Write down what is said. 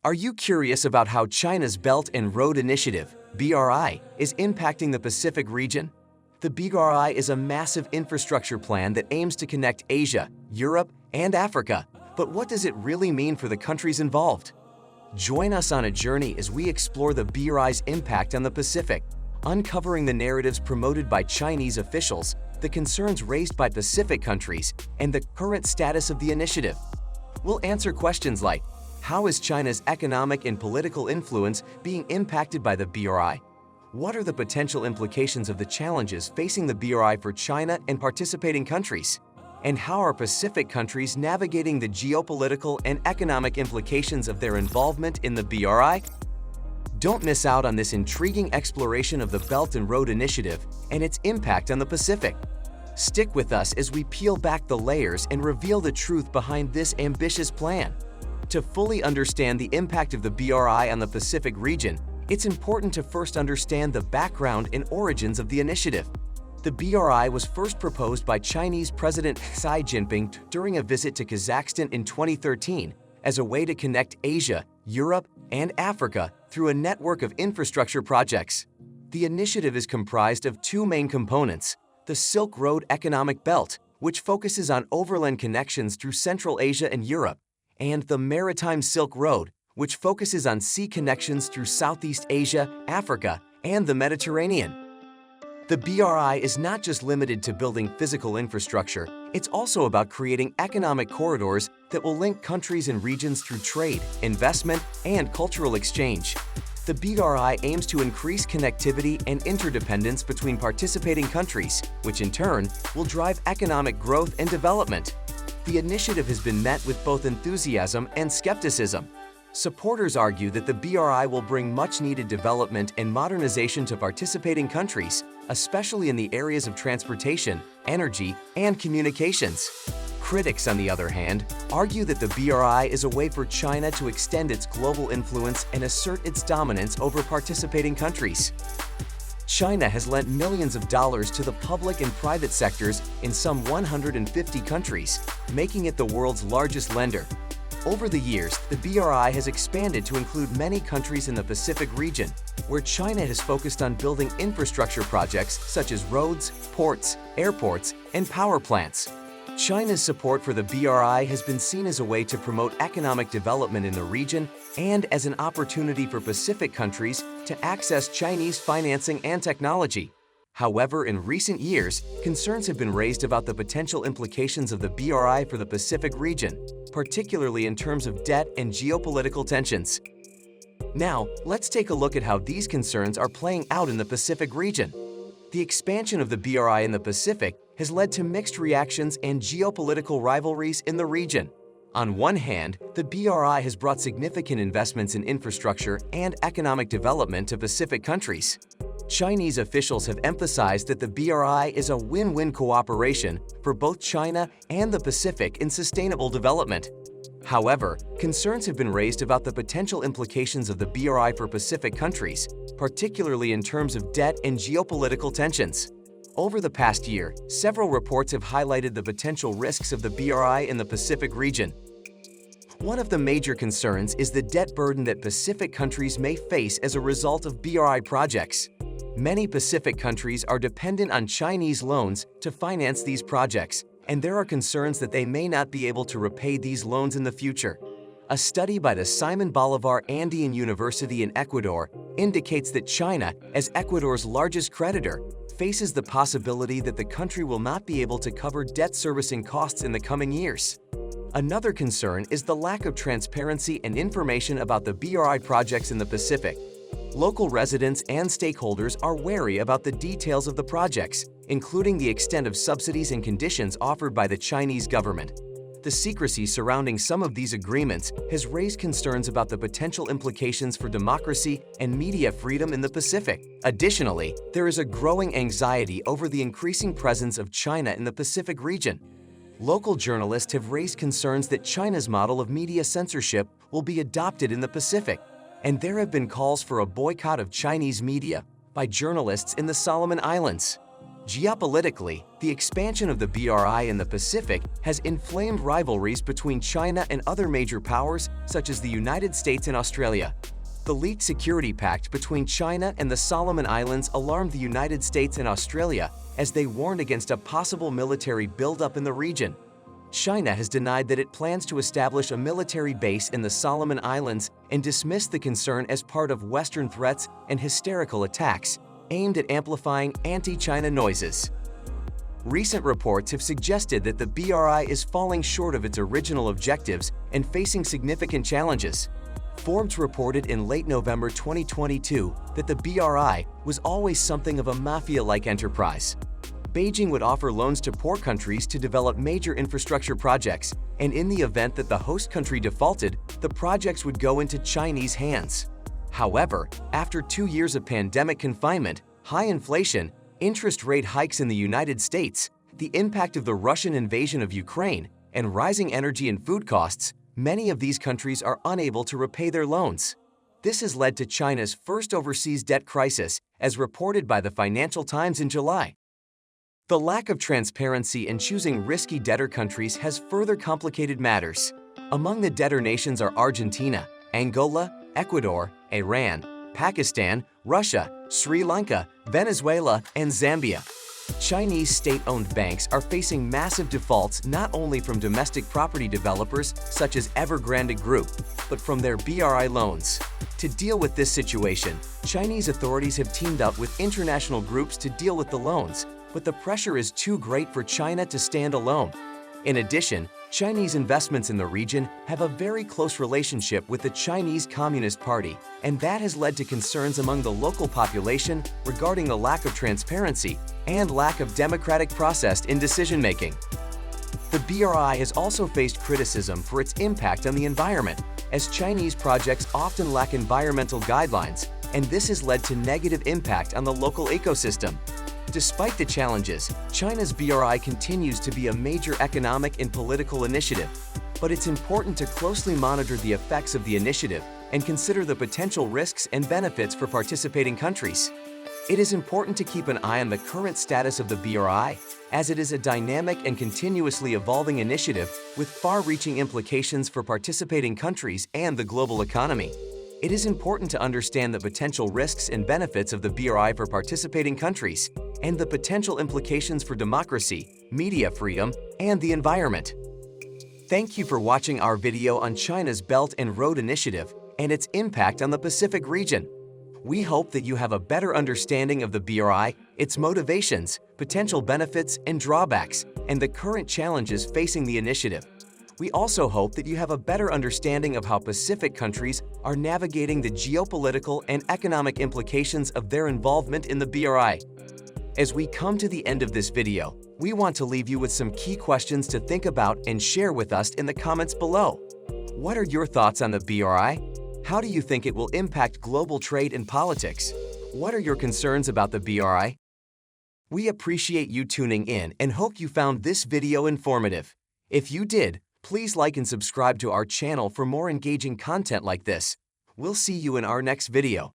Are you curious about how China's Belt and Road Initiative, BRI, is impacting the Pacific region? The BRI is a massive infrastructure plan that aims to connect Asia, Europe, and Africa. But what does it really mean for the countries involved? Join us on a journey as we explore the BRI's impact on the Pacific, uncovering the narratives promoted by Chinese officials, the concerns raised by Pacific countries, and the current status of the initiative. We'll answer questions like, how is China's economic and political influence being impacted by the BRI? What are the potential implications of the challenges facing the BRI for China and participating countries? And how are Pacific countries navigating the geopolitical and economic implications of their involvement in the BRI? Don't miss out on this intriguing exploration of the Belt and Road Initiative and its impact on the Pacific. Stick with us as we peel back the layers and reveal the truth behind this ambitious plan. To fully understand the impact of the BRI on the Pacific region, it's important to first understand the background and origins of the initiative. The BRI was first proposed by Chinese President Xi Jinping during a visit to Kazakhstan in 2013 as a way to connect Asia, Europe, and Africa through a network of infrastructure projects. The initiative is comprised of two main components: the Silk Road Economic Belt, which focuses on overland connections through Central Asia and Europe, and the Maritime Silk Road, which focuses on sea connections through Southeast Asia, Africa, and the Mediterranean. The BRI is not just limited to building physical infrastructure, it's also about creating economic corridors that will link countries and regions through trade, investment, and cultural exchange. The BRI aims to increase connectivity and interdependence between participating countries, which in turn will drive economic growth and development. The initiative has been met with both enthusiasm and skepticism. Supporters argue that the BRI will bring much-needed development and modernization to participating countries, especially in the areas of transportation, energy, and communications. Critics, on the other hand, argue that the BRI is a way for China to extend its global influence and assert its dominance over participating countries. China has lent millions of dollars to the public and private sectors in some 150 countries, making it the world's largest lender. Over the years, the BRI has expanded to include many countries in the Pacific region, where China has focused on building infrastructure projects such as roads, ports, airports, and power plants. China's support for the BRI has been seen as a way to promote economic development in the region and as an opportunity for Pacific countries to access Chinese financing and technology. However, in recent years, concerns have been raised about the potential implications of the BRI for the Pacific region, particularly in terms of debt and geopolitical tensions. Now, let's take a look at how these concerns are playing out in the Pacific region. The expansion of the BRI in the Pacific has led to mixed reactions and geopolitical rivalries in the region. On one hand, the BRI has brought significant investments in infrastructure and economic development to Pacific countries. Chinese officials have emphasized that the BRI is a win-win cooperation for both China and the Pacific in sustainable development. However, concerns have been raised about the potential implications of the BRI for Pacific countries, particularly in terms of debt and geopolitical tensions. Over the past year, several reports have highlighted the potential risks of the BRI in the Pacific region. One of the major concerns is the debt burden that Pacific countries may face as a result of BRI projects. Many Pacific countries are dependent on Chinese loans to finance these projects, and there are concerns that they may not be able to repay these loans in the future. A study by the Simon Bolivar Andean University in Ecuador indicates that China, as Ecuador's largest creditor, faces the possibility that the country will not be able to cover debt servicing costs in the coming years. Another concern is the lack of transparency and information about the BRI projects in the Pacific. Local residents and stakeholders are wary about the details of the projects, including the extent of subsidies and conditions offered by the Chinese government. The secrecy surrounding some of these agreements has raised concerns about the potential implications for democracy and media freedom in the Pacific. Additionally, there is a growing anxiety over the increasing presence of China in the Pacific region. Local journalists have raised concerns that China's model of media censorship will be adopted in the Pacific, and there have been calls for a boycott of Chinese media by journalists in the Solomon Islands. Geopolitically, the expansion of the BRI in the Pacific has inflamed rivalries between China and other major powers such as the United States and Australia. The leaked security pact between China and the Solomon Islands alarmed the United States and Australia as they warned against a possible military buildup in the region. China has denied that it plans to establish a military base in the Solomon Islands and dismissed the concern as part of Western threats and hysterical attacks aimed at amplifying anti-China noises. Recent reports have suggested that the BRI is falling short of its original objectives and facing significant challenges. Forbes reported in late November 2022 that the BRI was always something of a mafia-like enterprise. Beijing would offer loans to poor countries to develop major infrastructure projects, and in the event that the host country defaulted, the projects would go into Chinese hands. However, after 2 years of pandemic confinement, high inflation, interest rate hikes in the United States, the impact of the Russian invasion of Ukraine, and rising energy and food costs, many of these countries are unable to repay their loans. This has led to China's first overseas debt crisis, as reported by the Financial Times in July. The lack of transparency in choosing risky debtor countries has further complicated matters. Among the debtor nations are Argentina, Angola, Ecuador, Iran, Pakistan, Russia, Sri Lanka, Venezuela, and Zambia. Chinese state-owned banks are facing massive defaults not only from domestic property developers such as Evergrande Group, but from their BRI loans. To deal with this situation, Chinese authorities have teamed up with international groups to deal with the loans, but the pressure is too great for China to stand alone. In addition, Chinese investments in the region have a very close relationship with the Chinese Communist Party, and that has led to concerns among the local population regarding the lack of transparency and lack of democratic process in decision-making. The BRI has also faced criticism for its impact on the environment, as Chinese projects often lack environmental guidelines, and this has led to negative impact on the local ecosystem. Despite the challenges, China's BRI continues to be a major economic and political initiative, but it's important to closely monitor the effects of the initiative and consider the potential risks and benefits for participating countries. It is important to keep an eye on the current status of the BRI, as it is a dynamic and continuously evolving initiative with far-reaching implications for participating countries and the global economy. It is important to understand the potential risks and benefits of the BRI for participating countries, and the potential implications for democracy, media freedom, and the environment. Thank you for watching our video on China's Belt and Road Initiative and its impact on the Pacific region. We hope that you have a better understanding of the BRI, its motivations, potential benefits and drawbacks, and the current challenges facing the initiative. We also hope that you have a better understanding of how Pacific countries are navigating the geopolitical and economic implications of their involvement in the BRI. As we come to the end of this video, we want to leave you with some key questions to think about and share with us in the comments below. What are your thoughts on the BRI? How do you think it will impact global trade and politics? What are your concerns about the BRI? We appreciate you tuning in and hope you found this video informative. If you did, please like and subscribe to our channel for more engaging content like this. We'll see you in our next video.